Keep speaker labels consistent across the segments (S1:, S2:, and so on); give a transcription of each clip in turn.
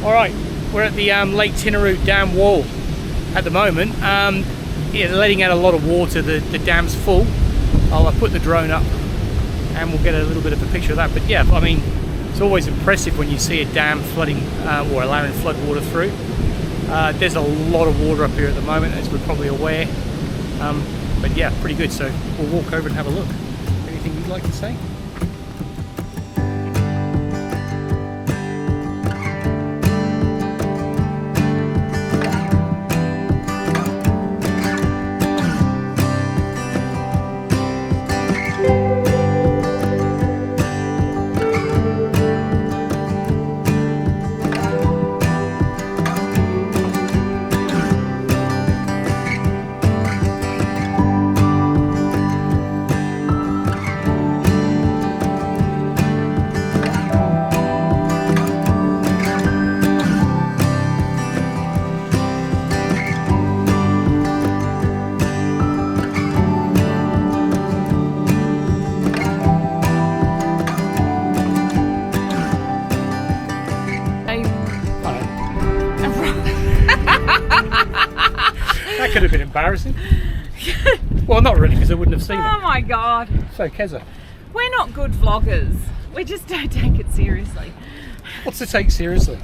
S1: Alright, we're at the Lake Tinaroo Dam wall at the moment. Yeah, they're letting out a lot of water, the dam's full. I'll put the drone up and we'll get a little bit of a picture of that. But yeah, I mean, it's always impressive when you see a dam flooding or allowing flood water through. There's a lot of water up here at the moment, as we're probably aware. But yeah, pretty good. So we'll walk over and have a look. Anything you'd like to say? That could have been embarrassing. Well, not really, because I wouldn't have seen it.
S2: Oh my god.
S1: So, Keza,
S2: we're not good vloggers. We just don't take it seriously.
S1: What's to take seriously?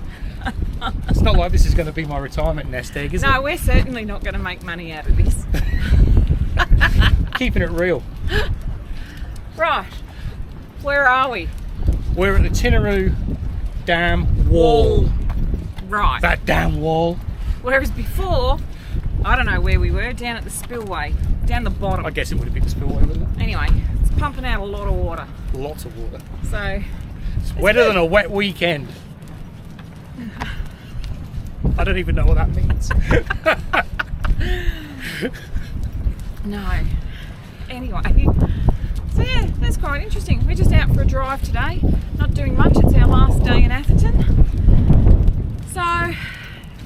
S1: It's not like this is going to be my retirement nest egg, is it?
S2: No, we're certainly not going to make money out of this.
S1: Keeping it real.
S2: Right, where are we?
S1: We're at the Tinaroo Dam wall.
S2: Right.
S1: That damn wall.
S2: Whereas before, I don't know where we were, down at the spillway, down the bottom.
S1: I guess it would have been the spillway, wouldn't it?
S2: Anyway, it's pumping out a lot of water.
S1: Lots of water.
S2: So
S1: it's wetter than a wet weekend. I don't even know what that means.
S2: No. Anyway, so yeah, that's quite interesting. We're just out for a drive today, not doing much. It's our last day in Atherton. So,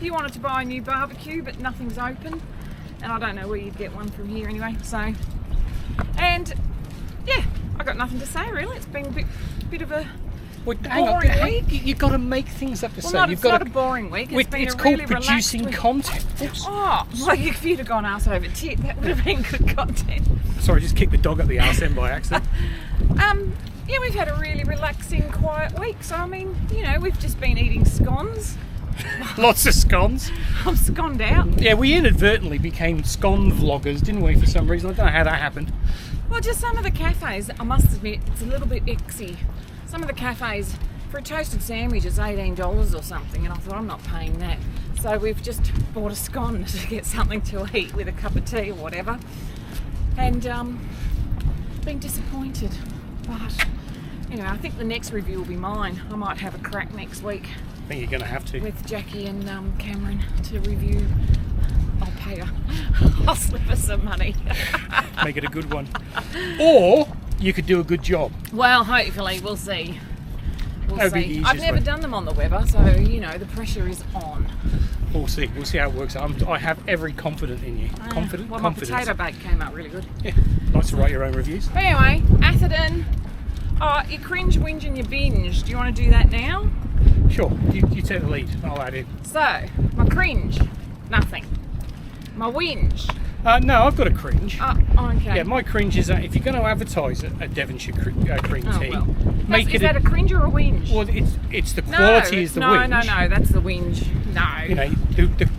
S2: you wanted to buy a new barbecue, but nothing's open, and I don't know where you'd get one from here anyway. So, and yeah, I got nothing to say really. It's been a bit of a boring week.
S1: You've got to make things up to say.
S2: Well, it's not a boring week. It's been
S1: it's
S2: a
S1: called
S2: really
S1: producing
S2: relaxed
S1: content.
S2: Oh, well, if you'd have gone arse over tit, that would have been good content.
S1: Sorry, just kicked the dog up the arse end by accident.
S2: Yeah, we've had a really relaxing, quiet week. So I mean, you know, we've just been eating scones.
S1: Lots of scones.
S2: I'm sconed out.
S1: Yeah, we inadvertently became scone vloggers, didn't we, for some reason? I don't know how that happened.
S2: Well, just some of the cafes, I must admit, it's a little bit ixy. Some of the cafes, for a toasted sandwich, it's $18 or something, and I thought, I'm not paying that. So we've just bought a scone to get something to eat with a cup of tea or whatever. And been disappointed. But, you know, I think the next review will be mine. I might have a crack next week.
S1: I think you're going to have to.
S2: With Jackie and Cameron to review. I'll pay her. I'll slip her some money.
S1: Make it a good one. Or you could do a good job.
S2: Well, hopefully, we'll see. We'll see. I've never done them on the Weber, so, you know, the pressure is on.
S1: We'll see. We'll see how it works. I have every confidence in you. Confidence?
S2: Well, my potato bake came out really good.
S1: Yeah. Nice to write your own reviews.
S2: But anyway, Atherton. Oh, you cringe, whinge and you binge. Do you want to do that now?
S1: Sure. You take the lead. I'll add in.
S2: So, my cringe, nothing. My whinge.
S1: No, I've got a cringe.
S2: Okay.
S1: Yeah, my cringe is if you're going to advertise a Devonshire cream tea,
S2: well.
S1: make
S2: Is that a cringe or a whinge?
S1: Well, it's the quality is the whinge.
S2: No, that's the whinge. No.
S1: You know,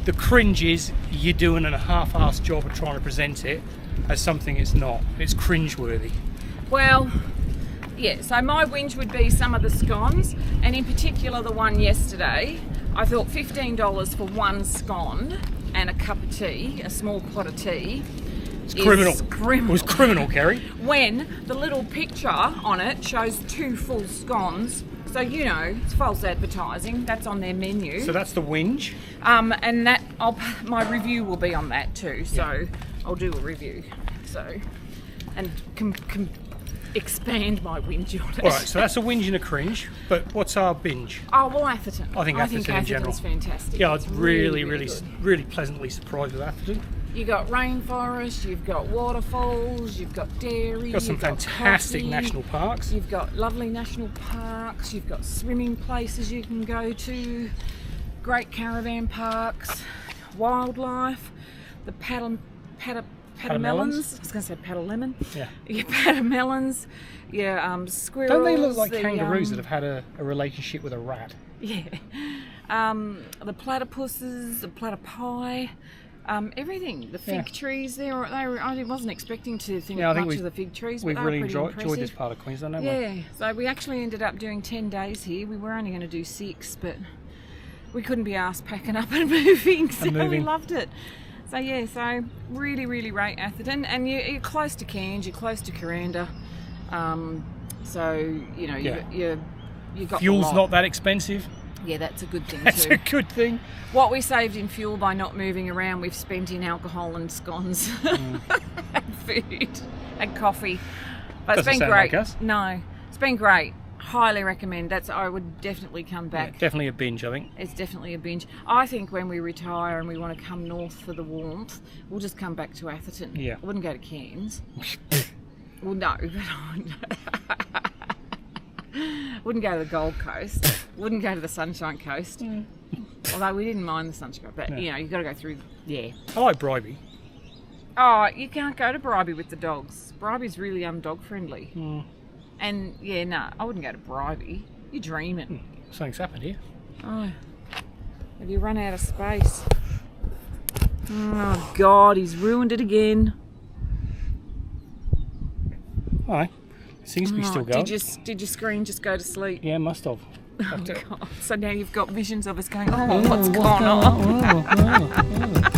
S1: the cringe is you're doing a half-assed job of trying to present it as something it's not. It's cringe-worthy.
S2: Well, yeah, so my whinge would be some of the scones, and in particular the one yesterday. I thought $15 for one scone and a cup of tea, a small pot of tea.
S1: It's criminal. It was criminal, Kerry.
S2: When the little picture on it shows 2 full scones, so you know it's false advertising. That's on their menu.
S1: So that's the whinge.
S2: And that my review will be on that too. So I'll do a review. So and expand my whinge on it.
S1: All right, so that's a whinge and a cringe. But what's our binge?
S2: Oh, well, Atherton.
S1: I think Atherton in general.
S2: Atherton's fantastic.
S1: Yeah, it's really
S2: really
S1: pleasantly surprised with Atherton.
S2: You got rainforest, you've got waterfalls, you've got dairy,
S1: You've got some fantastic national parks.
S2: You've got lovely national parks, you've got swimming places you can go to. great caravan parks, wildlife, the patamelons. I was going to say patalemon.
S1: Yeah.
S2: Your patamelons, your squirrels.
S1: Don't they look like kangaroos that have had a relationship with a rat?
S2: Yeah. The platypuses, the platypi, everything. The fig trees. I wasn't expecting to think much of the fig trees, but
S1: we've
S2: they
S1: really
S2: were pretty
S1: enjoyed this
S2: impressive.
S1: part of Queensland, haven't we?
S2: Yeah. So we actually ended up doing 10 days here. We were only going to do 6, but we couldn't be asked packing up and moving, so we loved it. So yeah, so really, really rate Atherton, and you're close to Cairns, you're close to Coranda, so you know you got
S1: fuel's not that expensive.
S2: Yeah, that's a good thing
S1: That's
S2: too.
S1: a good thing.
S2: What we saved in fuel by not moving around, we've spent in alcohol and scones, and food, and coffee. But
S1: Doesn't
S2: it's been
S1: sound
S2: great.
S1: like us.
S2: No, it's been great. Highly recommend. I would definitely come back.
S1: Yeah, definitely a binge, I think.
S2: It's definitely a binge. I think when we retire and we want to come north for the warmth, we'll just come back to Atherton.
S1: Yeah.
S2: I wouldn't go to Cairns. Well, no, but wouldn't go to the Gold Coast. Wouldn't go to the Sunshine Coast. Although we didn't mind the Sunshine Coast, but you know, you've got to go through. Yeah.
S1: I like Bribey.
S2: Oh, you can't go to Bribey with the dogs. Bribey's really dog friendly. And yeah, no, I wouldn't go to Bribey. You're dreaming.
S1: Something's happened here.
S2: Oh, have you run out of space? Oh God, he's ruined it again.
S1: All right. Seems to be still going.
S2: Did your screen just go to sleep?
S1: Yeah, must have.
S2: Oh, God. So now you've got visions of us going, what's going on?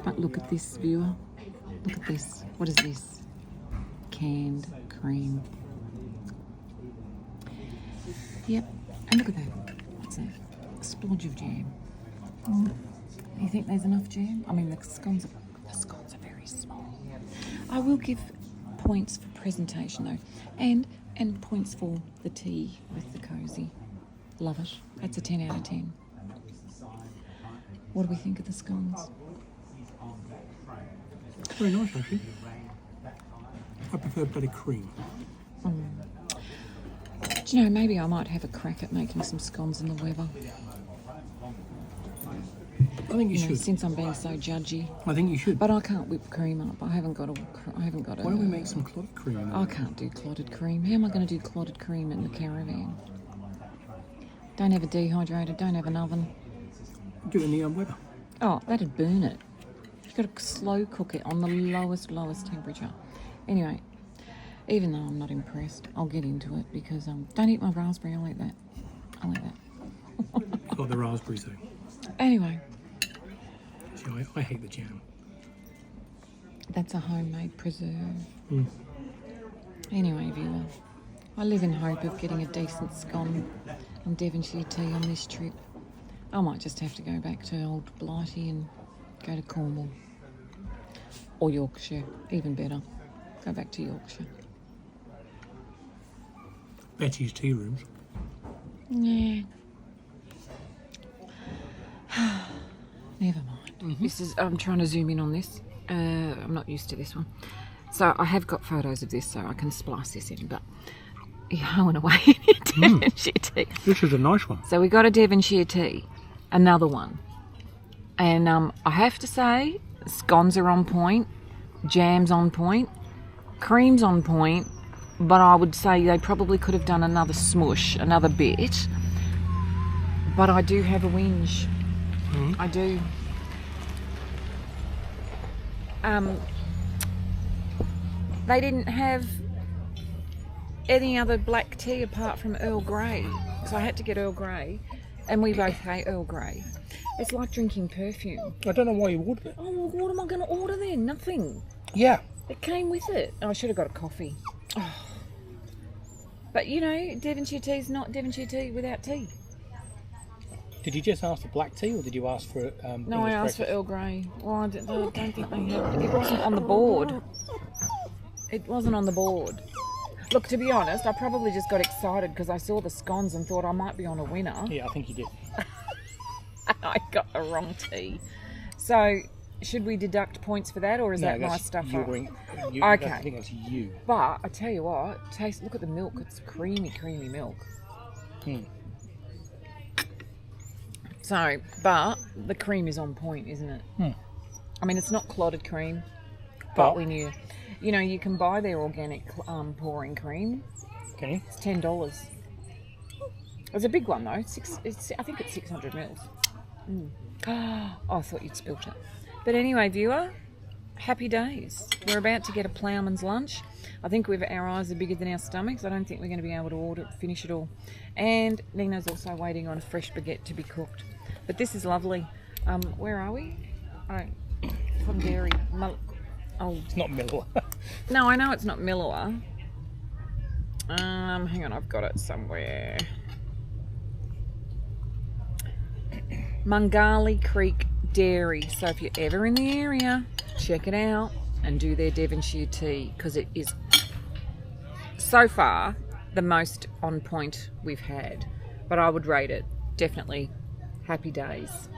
S2: But look at this, viewer. Look at this. What is this? Canned cream. Yep. And look at that. What's that? A splodge of jam. You think there's enough jam? I mean, the scones are very small. I will give points for presentation though, and points for the tea with the cosy. Love it. That's a 10 out of 10. What do we think of the scones?
S1: Very nice, actually. I prefer better cream.
S2: Do you know, maybe I might have a crack at making some scones in the weather.
S1: I think you should.
S2: Since I'm being so judgy.
S1: I think you should.
S2: But I can't whip cream up. I haven't got a.
S1: Why don't we make some clotted cream?
S2: I can't do clotted cream. How am I going to do clotted cream in the caravan? Don't have a dehydrator. Don't have an oven.
S1: Do it in the weather.
S2: Oh, that'd burn it. You've got to slow cook it on the lowest temperature. Anyway, even though I'm not impressed, I'll get into it because don't eat my raspberry. I'll eat that.
S1: Got the raspberries though.
S2: Anyway.
S1: See, I hate the jam.
S2: That's a homemade preserve. Anyway, viewer, I live in hope of getting a decent scone and Devonshire tea on this trip. I might just have to go back to old Blighty and go to Cornwall. Or Yorkshire, even better. Go back to Yorkshire.
S1: Betty's tea rooms.
S2: Yeah. Never mind. This is. I'm trying to zoom in on this. I'm not used to this one. So I have got photos of this, so I can splice this in. But you're hoeing away Devonshire tea.
S1: This is a nice one.
S2: So we got a Devonshire tea, another one, and I have to say, scones are on point, jam's on point, cream's on point. But I would say they probably could have done another smush, another bit. But I do have a whinge. I do. They didn't have any other black tea apart from Earl Grey, so I had to get Earl Grey, and we both hate Earl Grey. It's like drinking perfume.
S1: I don't know why you ordered it.
S2: Oh, well, what am I going to order then? Nothing.
S1: Yeah.
S2: It came with it. Oh, I should have got a coffee. Oh. But you know, Devonshire tea is not Devonshire tea without tea.
S1: Did you just ask for black tea, or did you ask for?
S2: No, I asked for Earl Grey. Well, I don't think they had. It wasn't on the board. It wasn't on the board. Look, to be honest, I probably just got excited because I saw the scones and thought I might be on a winner.
S1: Yeah, I think you did.
S2: I got the wrong tea. So, should we deduct points for that, or is that my stuff?
S1: Okay. I think that's you.
S2: But I tell you what, look at the milk. It's creamy milk. So, but the cream is on point, isn't it? I mean, it's not clotted cream, but we knew. You know, you can buy their organic pouring cream.
S1: Okay.
S2: It's $10. It's a big one though. I think it's 600 mils. Oh, I thought you'd spilt it. But anyway, viewer, happy days. We're about to get a ploughman's lunch. I think our eyes are bigger than our stomachs. I don't think we're going to be able to finish it all. And Nina's also waiting on a fresh baguette to be cooked. But this is lovely. Where are we? Oh, from Dairy.
S1: It's not Miller.
S2: No, I know it's not Miller. Hang on, I've got it somewhere. Mungalli Creek Dairy. So if you're ever in the area, check it out and do their Devonshire tea, because it is so far the most on point we've had. But I would rate it definitely happy days.